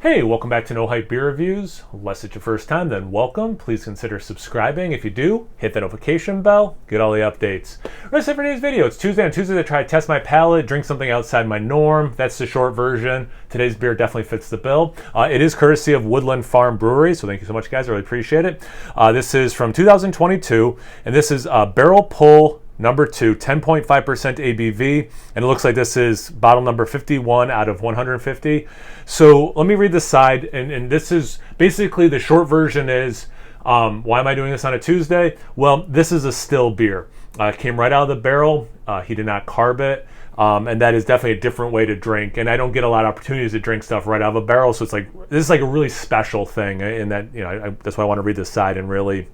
Hey, welcome back to No Hype Beer Reviews. Unless it's your first time, then welcome. Please consider subscribing. If you do, hit the notification bell, get all the updates. That's it for today's video. It's Tuesday. On Tuesday, I try to test my palate, drink something outside my norm. That's the short version. Today's beer definitely fits the bill. It is courtesy of Woodland Farm Brewery, so thank you so much, guys. I really appreciate it. This is from 2022, and this is Barrel Pull Number 2, 10.5% ABV, and it looks like this is bottle number 51 out of 150. So let me read the side, and this is basically the short version is, why am I doing this on a Tuesday? Well, this is a still beer. It came right out of the barrel. He did not carb it, and that is definitely a different way to drink, and I don't get a lot of opportunities to drink stuff right out of a barrel, so it's like, this is like a really special thing, in that, you know, that's why I want to read this side and really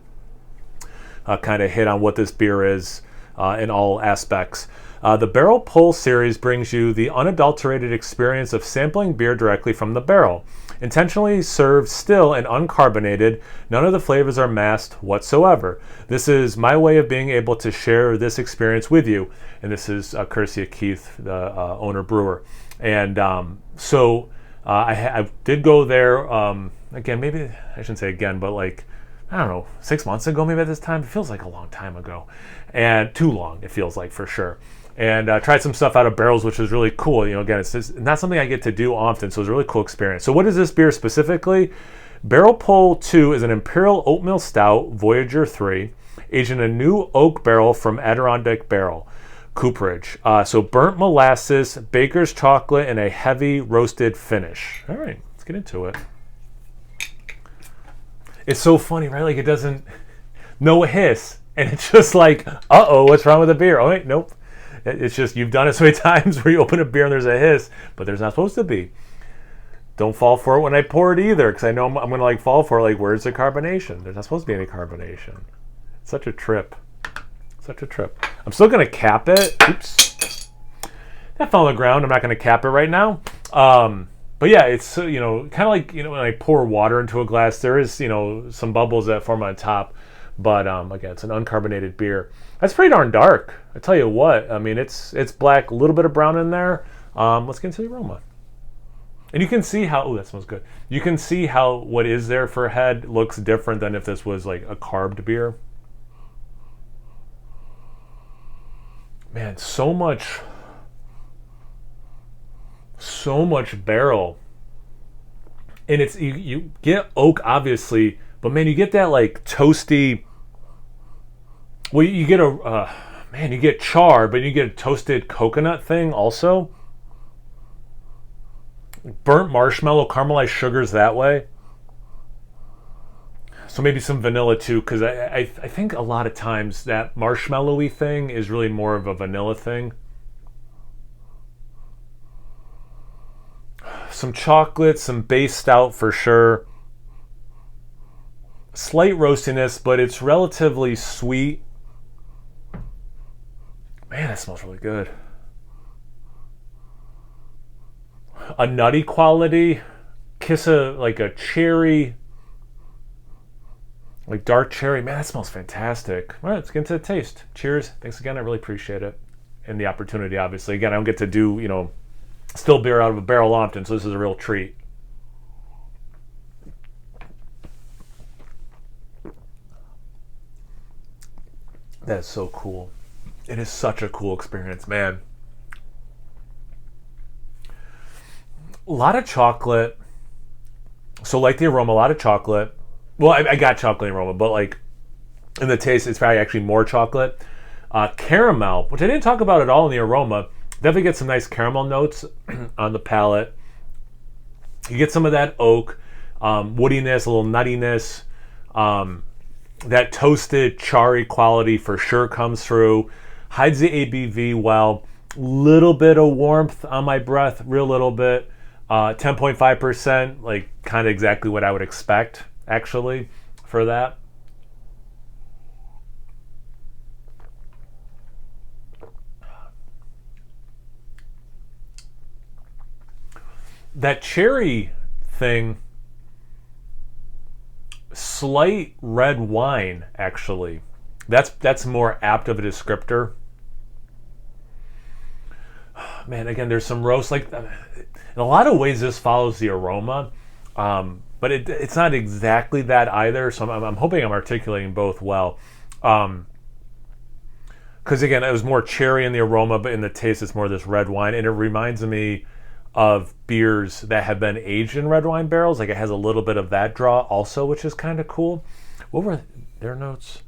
kind of hit on what this beer is. In all aspects. The Barrel Pull series brings you the unadulterated experience of sampling beer directly from the barrel. Intentionally served still and uncarbonated, none of the flavors are masked whatsoever. This is my way of being able to share this experience with you. And this is courtesy of Keith, the owner brewer. And I did go there, again, maybe I shouldn't say again, but like, I don't know, 6 months ago maybe at this time. It feels like a long time ago. And too long, it feels like, for sure. And tried some stuff out of barrels, which was really cool. You know, again, it's just not something I get to do often, so it was a really cool experience. So what is this beer specifically? Barrel Pull 2 is an Imperial Oatmeal Stout, Voyager 3, aged in a new oak barrel from Adirondack Barrel, cooperage. So burnt molasses, baker's chocolate, and a heavy roasted finish. All right, let's get into it. It's so funny, right? Like, it doesn't, no hiss. And it's just like, uh-oh, what's wrong with the beer? Oh, wait, nope. It's just, you've done it so many times where you open a beer and there's a hiss, but there's not supposed to be. Don't fall for it when I pour it either, because I know I'm going to, like, fall for it. Like, where's the carbonation? There's not supposed to be any carbonation. Such a trip. Such a trip. I'm still going to cap it. Oops. That fell on the ground. I'm not going to cap it right now. But yeah, it's, you know, kind of like, you know, when I pour water into a glass, there is, you know, some bubbles that form on top. But again, it's an uncarbonated beer. That's pretty darn dark. I tell you what. I mean, it's black, a little bit of brown in there. Let's get into the aroma. And you can see how, oh, that smells good. You can see how what is there for head looks different than if this was like a carved beer. Man, so much barrel. And it's, you get oak, obviously, but man, you get that like toasty, well, you get you get char, but you get a toasted coconut thing also. Burnt marshmallow, caramelized sugars that way. So maybe some vanilla too, because I think a lot of times that marshmallowy thing is really more of a vanilla thing. Some chocolate, some base stout for sure. Slight roastiness, but it's relatively sweet. Man, that smells really good. A nutty quality. Kiss like a cherry. Like dark cherry. Man, that smells fantastic. All right, let's get into the taste. Cheers. Thanks again. I really appreciate it. And the opportunity, obviously. Again, I don't get to do, you know, still beer out of a barrel often, so this is a real treat. That is so cool. It is such a cool experience, man. A lot of chocolate. So like the aroma, a lot of chocolate. Well, I got chocolate aroma, but like in the taste, it's probably actually more chocolate. Caramel, which I didn't talk about at all in the aroma. Definitely get some nice caramel notes on the palate. You get some of that oak, woodiness, a little nuttiness. That toasted, charry quality for sure comes through. Hides the ABV well. Little bit of warmth on my breath, real little bit. 10.5%, like kind of exactly what I would expect, actually, for that. That cherry thing, slight red wine, actually. That's more apt of a descriptor. Man, again, there's some roast. Like, in a lot of ways, this follows the aroma. But it's not exactly that either. So I'm hoping I'm articulating both well. Because again, it was more cherry in the aroma, but in the taste, it's more this red wine, and it reminds me of beers that have been aged in red wine barrels. Like it has a little bit of that draw also, which is kind of cool. What were their notes?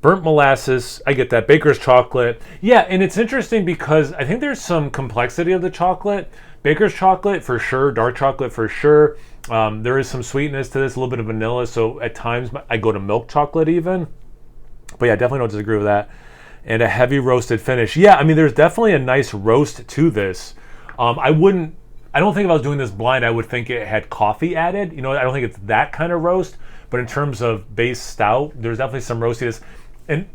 Burnt molasses, I get that. Baker's chocolate. Yeah, and it's interesting because I think there's some complexity of the chocolate. Baker's chocolate for sure, dark chocolate for sure. There is some sweetness to this, a little bit of vanilla, so at times I go to milk chocolate even. But yeah, definitely don't disagree with that. And a heavy roasted finish. Yeah, I mean, there's definitely a nice roast to this. I don't think if I was doing this blind, I would think it had coffee added. You know, I don't think it's that kind of roast. But in terms of base stout, there's definitely some roastiness. And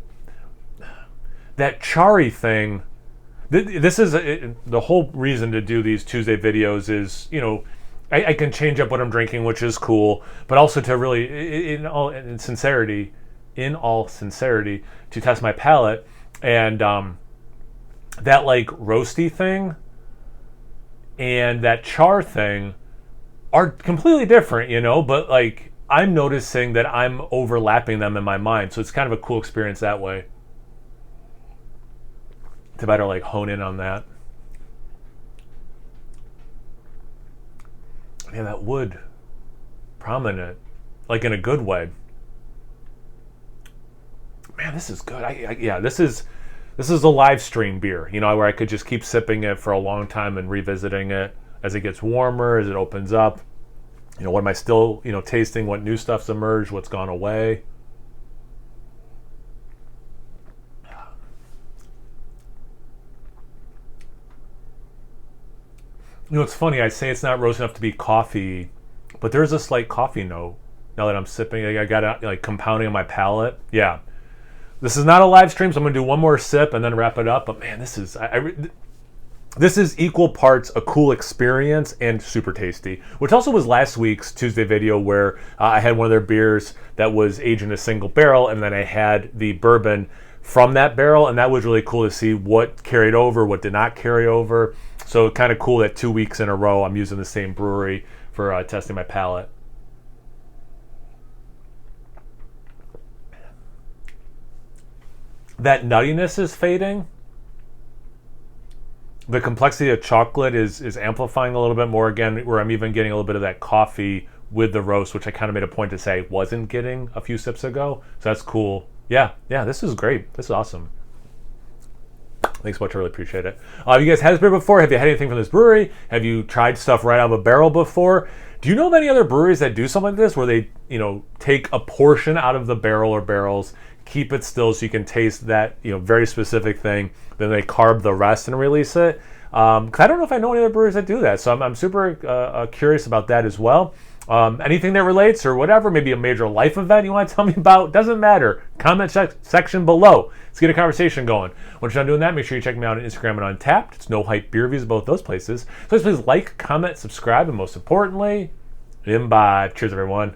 that charry thing, this is the whole reason to do these Tuesday videos is, you know, I can change up what I'm drinking, which is cool, but also to really, in all sincerity, to test my palate. And that like roasty thing and that char thing are completely different, you know, but like I'm noticing that I'm overlapping them in my mind. So it's kind of a cool experience that way. To better like hone in on that. Yeah, that wood prominent, like in a good way. Man, this is good. Yeah, this is a live stream beer, you know, where I could just keep sipping it for a long time and revisiting it as it gets warmer, as it opens up. You know, what am I still, you know, tasting? What new stuff's emerged? What's gone away? You know, it's funny. I say it's not roast enough to be coffee, but there's a slight coffee note now that I'm sipping. I got it like compounding on my palate. Yeah. This is not a live stream, so I'm going to do one more sip and then wrap it up. But man, this is... This is equal parts a cool experience and super tasty, which also was last week's Tuesday video where I had one of their beers that was aged in a single barrel, and then I had the bourbon from that barrel, and that was really cool to see what carried over, what did not carry over. So kind of cool that 2 weeks in a row I'm using the same brewery for testing my palate. That nuttiness is fading. The complexity of chocolate is amplifying a little bit more again, where I'm even getting a little bit of that coffee with the roast, which I kind of made a point to say I wasn't getting a few sips ago. So that's cool. Yeah, this is great. This is awesome. Thanks so much. I really appreciate it. Have you guys had this beer before? Have you had anything from this brewery? Have you tried stuff right out of a barrel before? Do you know of any other breweries that do something like this, where they, you know, take a portion out of the barrel or barrels, keep it still so you can taste that, you know, very specific thing, then they carb the rest and release it? Because I don't know if I know any other breweries that do that, so I'm super curious about that as well. Anything that relates or whatever, maybe a major life event you want to tell me about, doesn't matter. Comment section below. Let's get a conversation going. Once you're done doing that, make sure you check me out on Instagram and Untapped. It's No Hype Beer Reviews, both those places. So please like, comment, subscribe, and most importantly, imbibe. Cheers, everyone.